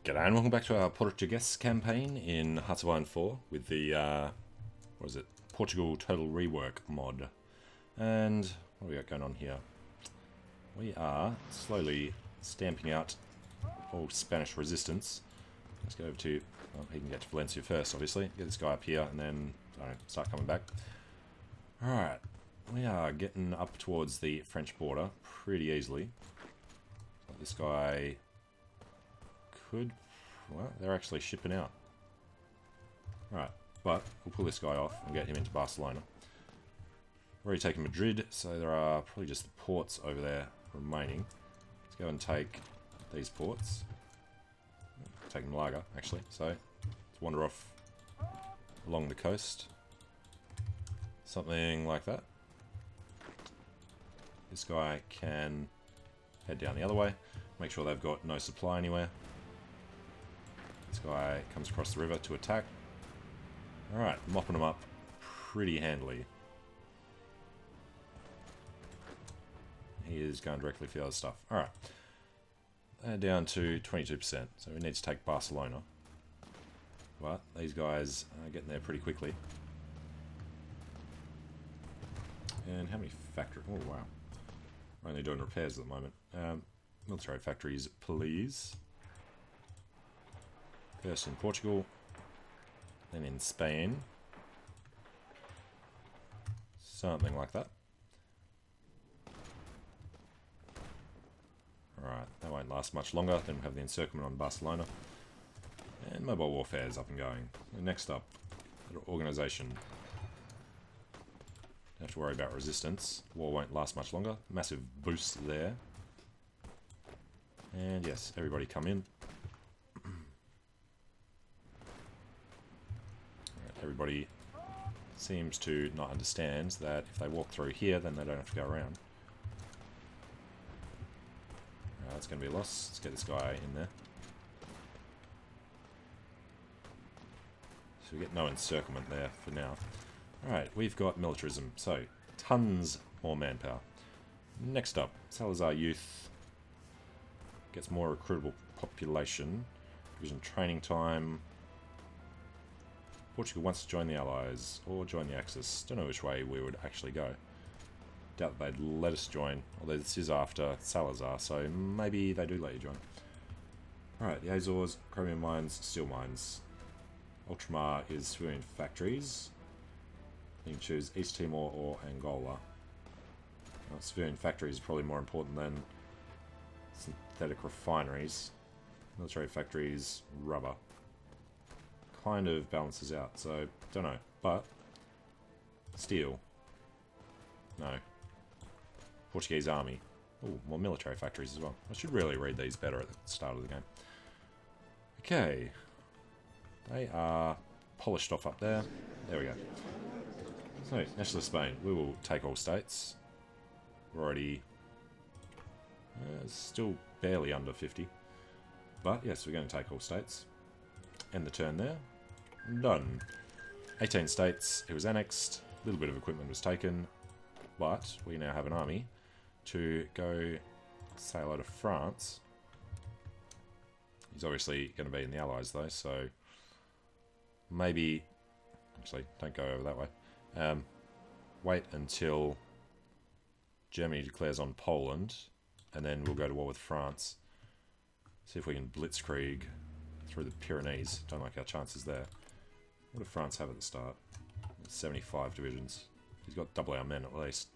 G'day and welcome back to our Portuguese campaign in HoI 4 with the, what is it, Portugal Total Rework mod. And what do we got going on here? We are slowly stamping out all Spanish resistance. Let's go over to, well, he can get to Valencia first obviously, get this guy up here and then start coming back. Alright, we are getting up towards the French border pretty easily. This guy could... well, they're actually shipping out. Right, but we'll pull this guy off and get him into Barcelona. We're already taking Madrid, so there are probably just the ports over there remaining. Let's go and take these ports. Take Malaga, actually. So, let's wander off along the coast. Something like that. This guy can head down the other way. Make sure they've got no supply anywhere. This guy comes across the river to attack. Alright, mopping them up pretty handily. He is going directly for the other stuff. Alright. They're down to 22%, so we need to take Barcelona. But these guys are getting there pretty quickly. And how many factories? Oh, wow. We're only doing repairs at the moment. Military factories, please. First in Portugal, then in Spain. Something like that. Alright, that won't last much longer. Then we'll have the encirclement on Barcelona. And mobile warfare is up and going. And next up, organisation. Don't have to worry about resistance. War won't last much longer. Massive boost there. And yes, everybody come in. Everybody seems to not understand that if they walk through here, then they don't have to go around. That's going to be a loss. Let's get this guy in there. So we get no encirclement there for now. Alright, we've got militarism. So, tons more manpower. Next up, Salazar Youth. Gets more recruitable population. Division training time. Portugal wants to join the Allies, or join the Axis. Don't know which way we would actually go. Doubt they'd let us join, although this is after Salazar, so maybe they do let you join. Alright, the Azores, chromium mines, steel mines. Ultramar is civilian factories. You can choose East Timor or Angola. Well, civilian factories is probably more important than synthetic refineries. Military factories, rubber. Kind of balances out, so don't know. But steel, no. Portuguese army. Oh, more military factories as well. I should really read these better at the start of the game. Okay, they are polished off up there. There we go. So, Nationalist Spain. We will take all states. We're already still barely under 50, but yes, we're going to take all states. End the turn there. Done. 18 states, it was annexed, a little bit of equipment was taken, but we now have an army to go sail out of France. He's obviously going to be in the Allies though, so maybe, actually don't go over that way, wait until Germany declares on Poland, and then we'll go to war with France. See if we can blitzkrieg through the Pyrenees. Don't like our chances there. What did France have at the start? 75 divisions. He's got double our men at least.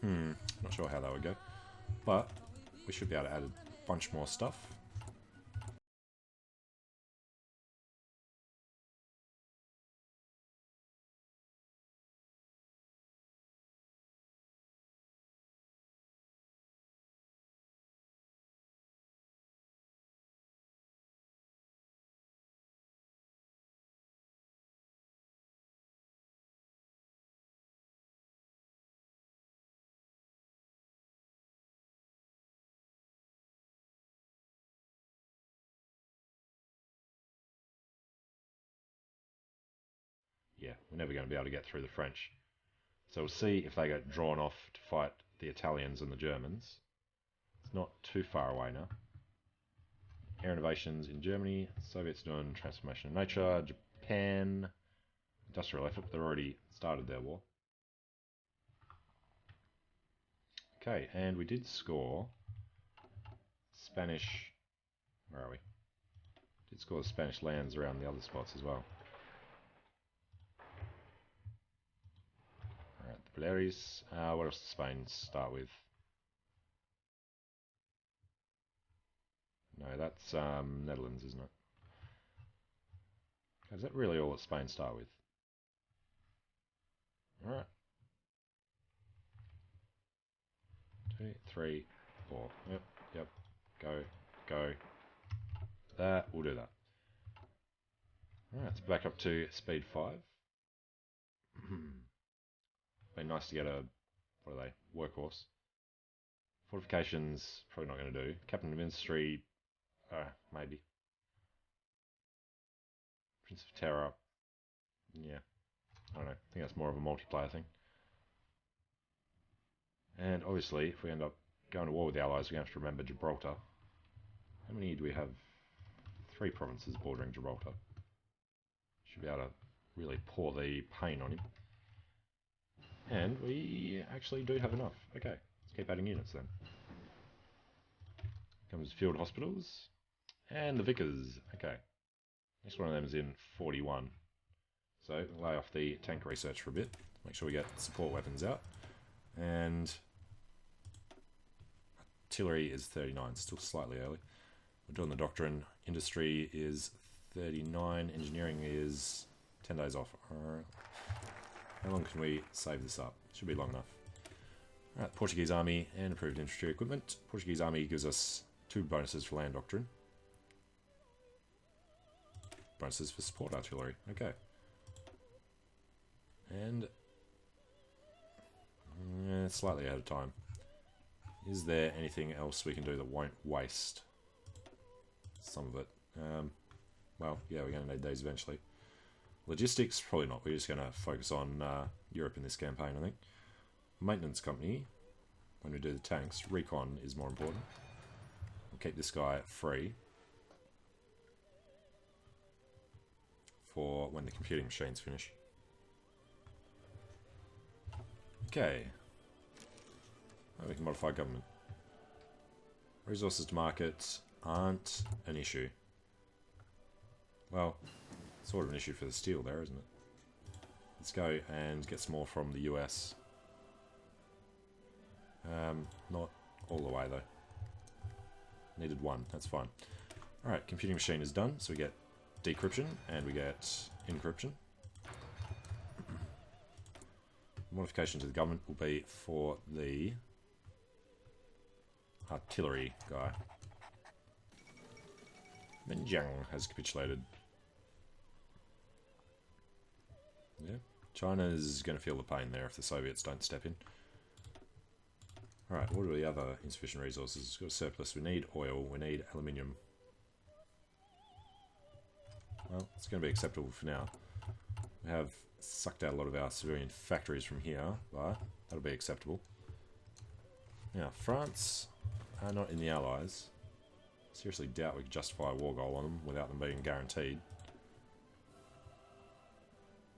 Not sure how that would go. But we should be able to add a bunch more stuff. Yeah, we're never going to be able to get through the French. So we'll see if they get drawn off to fight the Italians and the Germans. It's not too far away now. Air innovations in Germany. Soviets doing transformation of nature. Japan, industrial effort, but they've already started their war. Okay, and we did score Spanish. Where are we? Did score the Spanish lands around the other spots as well. Alright, the Baleares. What else does Spain start with? No, that's Netherlands, isn't it? Is that really all that Spain start with? Alright. 2, 3, 4. Yep. Go. That, we'll do that. Alright, it's back up to speed 5. Been nice to get a, what are they, workhorse. Fortifications, probably not going to do. Captain of Ministry, maybe. Prince of Terror, yeah, I don't know. I think that's more of a multiplayer thing. And obviously, if we end up going to war with the Allies, we have to remember Gibraltar. How many do we have? 3 provinces bordering Gibraltar. Should be able to really pour the pain on him. And we actually do have enough. Okay, let's keep adding units then. Comes field hospitals. And the Vickers. Okay. Next one of them is in 41. So lay off the tank research for a bit. Make sure we get support weapons out. And artillery is 39, still slightly early. We're doing the doctrine. Industry is 39. Engineering is 10 days off. Alright. How long can we save this up? Should be long enough. Alright, Portuguese army and improved infantry equipment. Portuguese army gives us 2 bonuses for land doctrine. Bonuses for support artillery. Okay. And slightly out of time. Is there anything else we can do that won't waste some of it? Well, yeah, we're going to need these eventually. Logistics, probably not. We're just going to focus on Europe in this campaign, I think. Maintenance company, when we do the tanks, recon is more important. We'll keep this guy free for when the computing machines finish. Okay. Oh, we can modify government. Resources to market aren't an issue. Well, sort of an issue for the steel there, isn't it? Let's go and get some more from the US. Not all the way though. Needed 1, that's fine. Alright, computing machine is done, so we get decryption and we get encryption. Modification to the government will be for the artillery guy. Menjiang has capitulated. Yeah, China's going to feel the pain there if the Soviets don't step in. Alright, what are the other insufficient resources? We've got a surplus. We need oil, we need aluminium. Well, it's going to be acceptable for now. We have sucked out a lot of our civilian factories from here, but that'll be acceptable. Now, France are not in the Allies. Seriously doubt we could justify a war goal on them without them being guaranteed.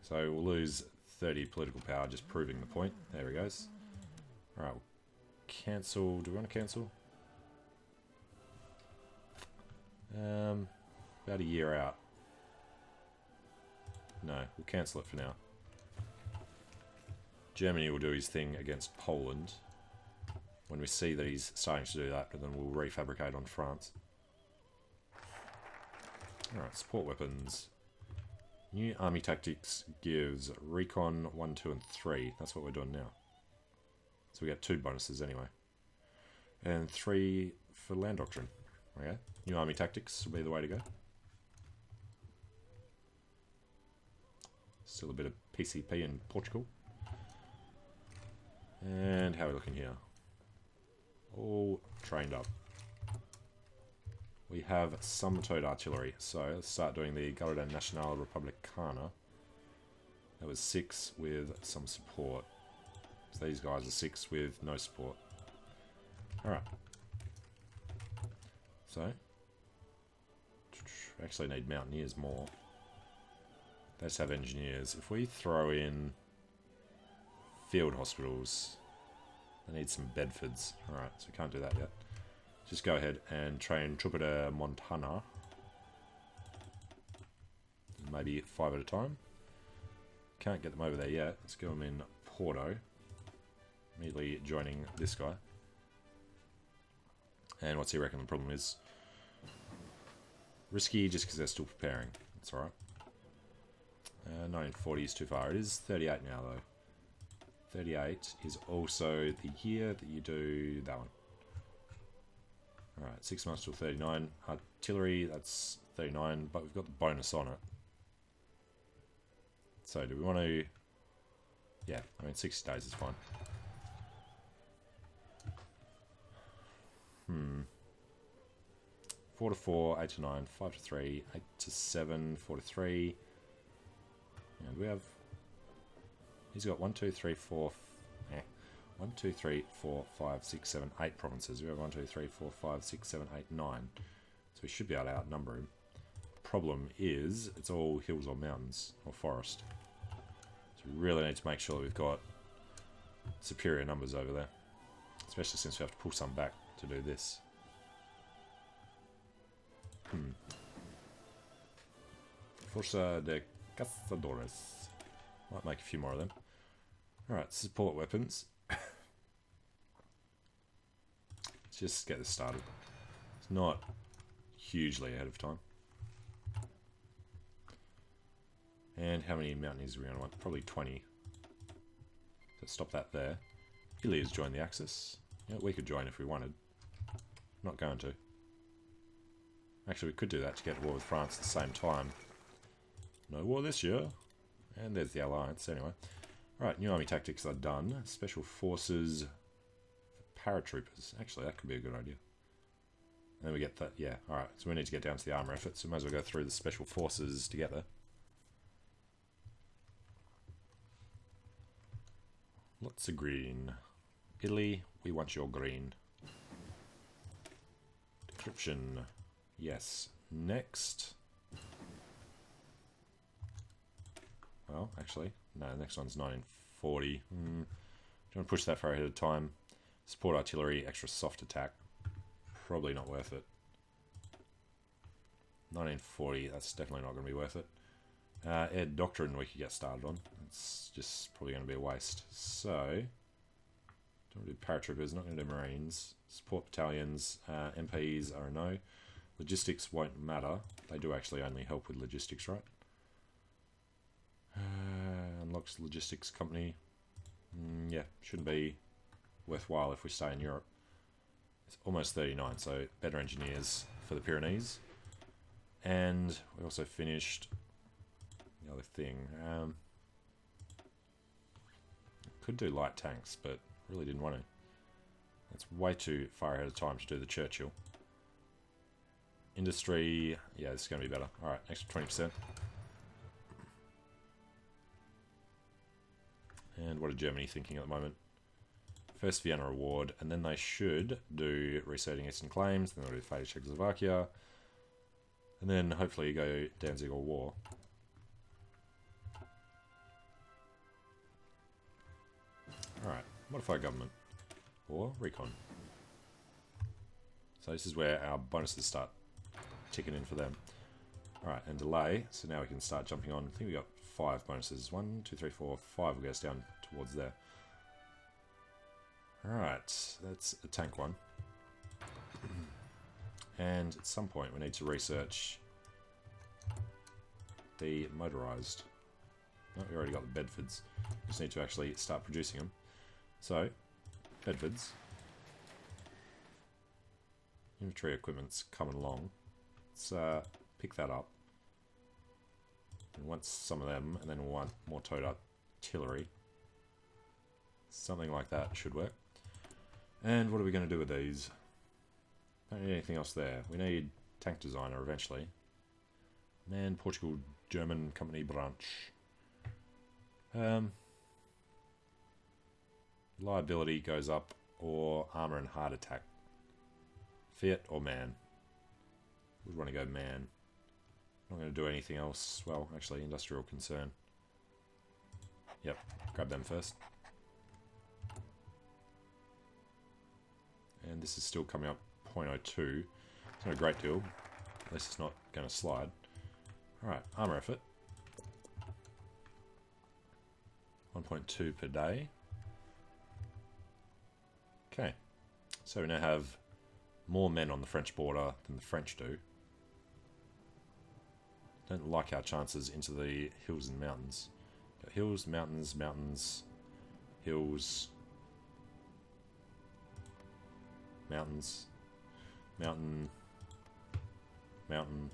So we'll lose 30 political power just proving the point. There he goes. Alright, we'll cancel. Do we want to cancel? About a year out. No, we'll cancel it for now. Germany will do his thing against Poland. When we see that he's starting to do that, then we'll refabricate on France. Alright, support weapons. New army tactics gives recon 1, 2 and 3. That's what we're doing now. So we get 2 bonuses anyway. And 3 for land doctrine. Okay, new army tactics will be the way to go. Still a bit of PCP in Portugal. And how are we looking here? All trained up. We have some towed artillery, so let's start doing the Guardia Nacional Republicana. That was 6 with some support. So these guys are 6 with no support. Alright. So, actually need mountaineers more. They just have engineers. If we throw in field hospitals, they need some Bedfords. Alright, so we can't do that yet. Just go ahead and train Trupper Montana. Maybe 5 at a time. Can't get them over there yet. Let's get them in Porto. Immediately joining this guy. And what's he reckon the problem is? Risky just because they're still preparing. That's alright. 1940 is too far. It is 38 now though. 38 is also the year that you do that one. Alright, 6 months till 39. Artillery, that's 39, but we've got the bonus on it. So do we want to... Yeah, I mean 60 days is fine. 4 to 4, 8 to 9, 5 to 3, 8 to 7, 4 to 3. And we have... He's got 1, 2, 3, 4... 1, 2, 3, 4, 5, 6, 7, 8 provinces. We have 1, 2, 3, 4, 5, 6, 7, 8, 9. So we should be able to outnumber him. Problem is, it's all hills or mountains or forest. So we really need to make sure that we've got superior numbers over there. Especially since we have to pull some back to do this. Forza de Conquistadores. Might make a few more of them. Alright, support weapons. Let's just get this started. It's not hugely ahead of time. And how many mountaineers are we going to want? Probably 20. So stop that there. Italy has joined the Axis. Yeah, we could join if we wanted. Not going to. Actually, we could do that to get to war with France at the same time. No war this year. And there's the alliance, anyway. Right, new army tactics are done. Special forces for paratroopers. Actually, that could be a good idea. And then we get that, yeah, alright. So we need to get down to the armour effort, so we might as well go through the special forces together. Lots of green. Italy, we want your green. Decryption. Yes. Next. Well, actually, no, the next one's 1940. Do you want to push that far ahead of time? Support artillery, extra soft attack. Probably not worth it. 1940, that's definitely not going to be worth it. Air doctrine we could get started on. It's just probably going to be a waste. So, don't do paratroopers, not going to do marines. Support battalions, MPs are a no. Logistics won't matter. They do actually only help with logistics, right? Unlocks logistics company. Yeah, shouldn't be worthwhile if we stay in Europe. It's almost 39, so better engineers for the Pyrenees. And we also finished the other thing. Could do light tanks, but really didn't want to. That's way too far ahead of time to do the Churchill. Industry, yeah, this is going to be better. Alright, extra 20%. And what are Germany thinking at the moment? First Vienna Award, and then they should do resetting Eastern Claims, then they'll do Fate of Czechoslovakia, and then hopefully go Danzig or War. Alright, modify government. Or recon. So this is where our bonuses start ticking in for them. Alright, and delay, so now we can start jumping on. I think we got 5 bonuses. 1, 2, 3, 4, 5 will get us down towards there. Alright, that's a tank one. And at some point we need to research the motorised. No, we already got the Bedfords. Just need to actually start producing them. So, Bedfords. Infantry equipment's coming along. Let's pick that up. We want some of them, and then we'll want more towed artillery. Something like that should work. And what are we going to do with these? Don't need anything else there. We need tank designer eventually. Man, Portugal, German company branch. Liability goes up, or armor and hard attack. Fiat or man. Would want to go man. Not going to do anything else. Well, actually, industrial concern. Yep, grab them first. And this is still coming up 0.02. It's not a great deal. At least it's not going to slide. Alright, armor effort. 1.2 per day. Okay. So we now have more men on the French border than the French do. Don't like our chances into the hills and mountains. Got hills, mountains, mountains, hills, mountains, mountain, mountain,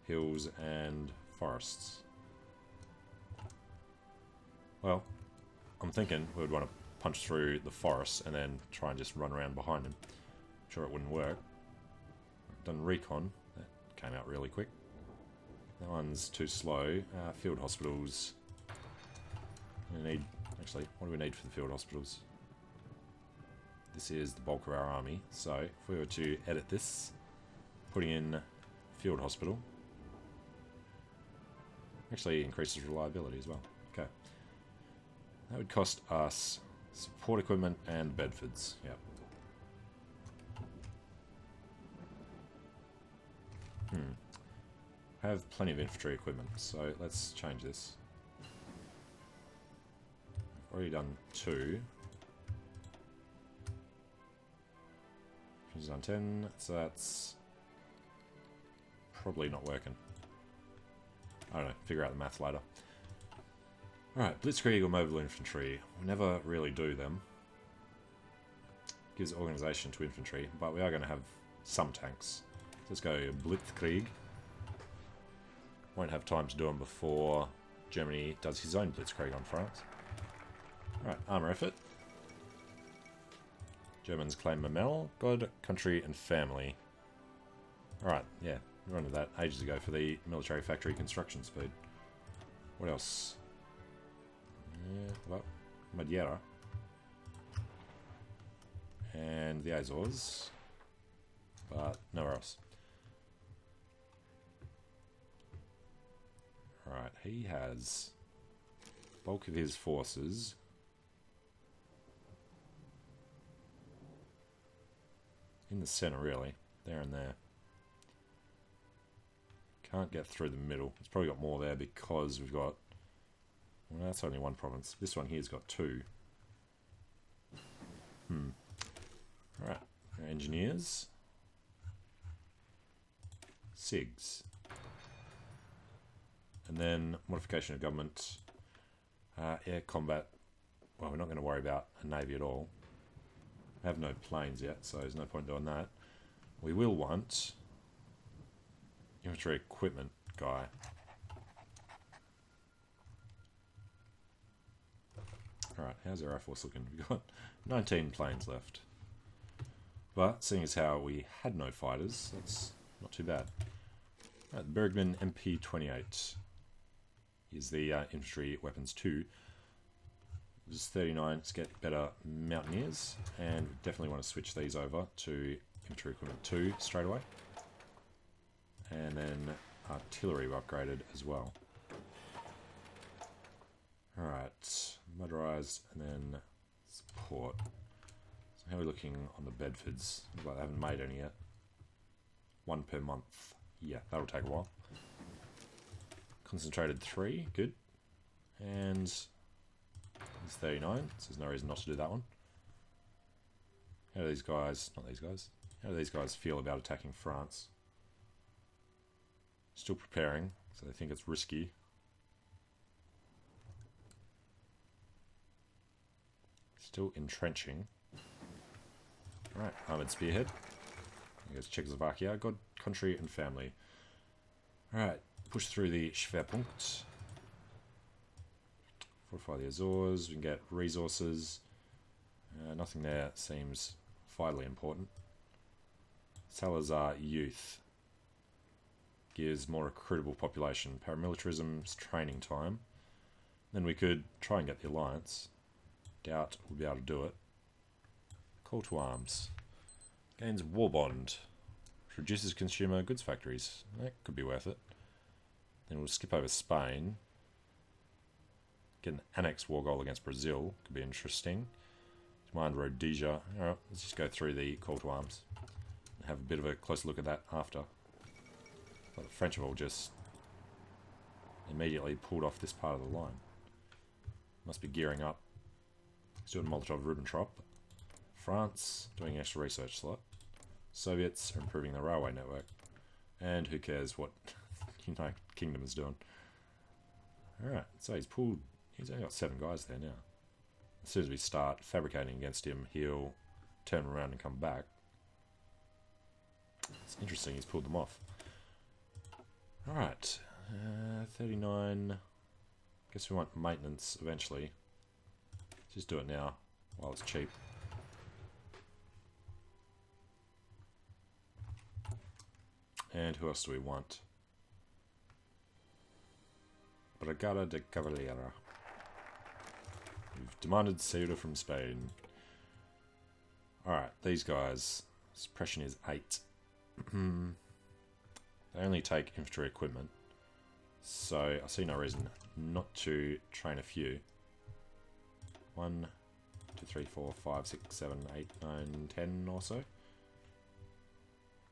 hills, and forests. Well, I'm thinking we would want to punch through the forest and then try and just run around behind him. I'm sure it wouldn't work. I've done recon. That came out really quick. That one's too slow. Field hospitals. We need... Actually, what do we need for the field hospitals? This is the bulk of our army. So, if we were to edit this, putting in field hospital, actually increases reliability as well. Okay. That would cost us support equipment and Bedfords. Yep. I have plenty of infantry equipment, so let's change this. I've already done 2. She's done 10, so that's probably not working. I don't know, figure out the math later. Alright, Blitzkrieg or Mobile Infantry. We never really do them. Gives organisation to infantry, but we are going to have some tanks. So let's go Blitzkrieg. Won't have time to do them before Germany does his own Blitzkrieg on France. Alright, armour effort. Germans claim Memel, God, country, and family. Alright, yeah, we running that ages ago for the military factory construction speed. What else? Yeah, well, Madeira. And the Azores. But nowhere else. Alright, he has bulk of his forces in the center, really. There and there. Can't get through the middle. It's probably got more there because we've got... Well, that's only one province. This one here's got 2. Alright. Our engineers. SIGs. And then modification of government. Air combat. Well, we're not going to worry about a navy at all. I have no planes yet, so there's no point doing that. We will want infantry equipment guy. Alright, how's our Air Force looking? We've got 19 planes left. But, seeing as how we had no fighters, that's not too bad. Right, the Bergmann MP-28 is the infantry weapons 2. This is 39 to get better mountaineers, and we definitely want to switch these over to infantry equipment 2 straight away. And then artillery we've upgraded as well. Alright, motorized and then support. So how are we looking on the Bedfords? Looks like they haven't made any yet. 1 per month. Yeah, that'll take a while. Concentrated 3, good. And it's 39, so there's no reason not to do that one. How do these guys, not these guys, how do these guys feel about attacking France? Still preparing, so they think it's risky. Still entrenching. Alright, armoured spearhead. Here's Czechoslovakia, God, country, and family. Alright, push through the Schwerpunkt. Fortify the Azores, we can get resources. Nothing there seems vitally important. Salazar Youth. Gives more recruitable population. Paramilitarism's training time. Then we could try and get the alliance. Doubt we'll be able to do it. Call to arms. Gains war bond. Reduces consumer goods factories. That could be worth it. Then we'll skip over Spain. Get an annex war goal against Brazil. Could be interesting. Demand Rhodesia. Alright, let's just go through the call to arms. And have a bit of a closer look at that after. But the French have all just immediately pulled off this part of the line. Must be gearing up. He's doing Molotov-Ribbentrop. France, doing extra research slot. Soviets are improving the railway network. And who cares what United Kingdom is doing. Alright, so he's only got 7 guys there now. As soon as we start fabricating against him, he'll turn around and come back. It's interesting, he's pulled them off. Alright, 39. Guess we want maintenance eventually. Just do it now, while it's cheap. And who else do we want? Brigada de Cavalera. We've demanded Ceuta from Spain. Alright, these guys. Suppression is 8. They only take infantry equipment. So I see no reason not to train a few. 1, 2, 3, 4, 5, 6, 7, 8, 9, 10 or so.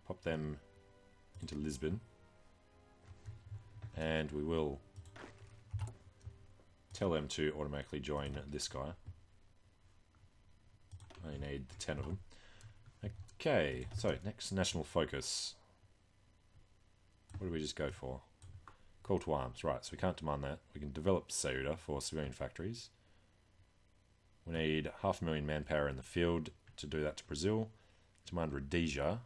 Pop them into Lisbon. And we will tell them to automatically join this guy. I need 10 of them. Okay, so next national focus. What do we just go for? Call to arms, right, so we can't demand that. We can develop Ceuta for civilian factories. We need 500,000 manpower in the field to do that to Brazil. Demand Rhodesia.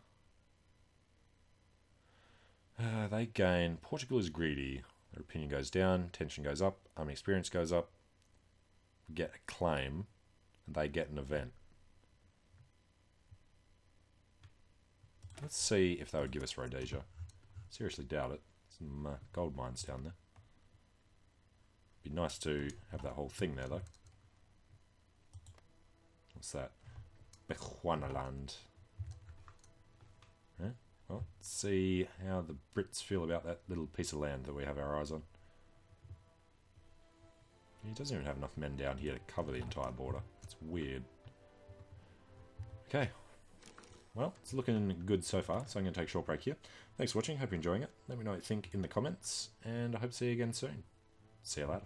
They gain. Portugal is greedy. Their opinion goes down, tension goes up, army experience goes up. We get a claim, and they get an event. Let's see if they would give us Rhodesia. Seriously doubt it. Some gold mines down there. Be nice to have that whole thing there, though. What's that? Bechuanaland. Yeah? Well, let's see how the Brits feel about that little piece of land that we have our eyes on. He doesn't even have enough men down here to cover the entire border. It's weird. Okay. Well, it's looking good so far, so I'm going to take a short break here. Thanks for watching, hope you're enjoying it. Let me know what you think in the comments, and I hope to see you again soon. See you later.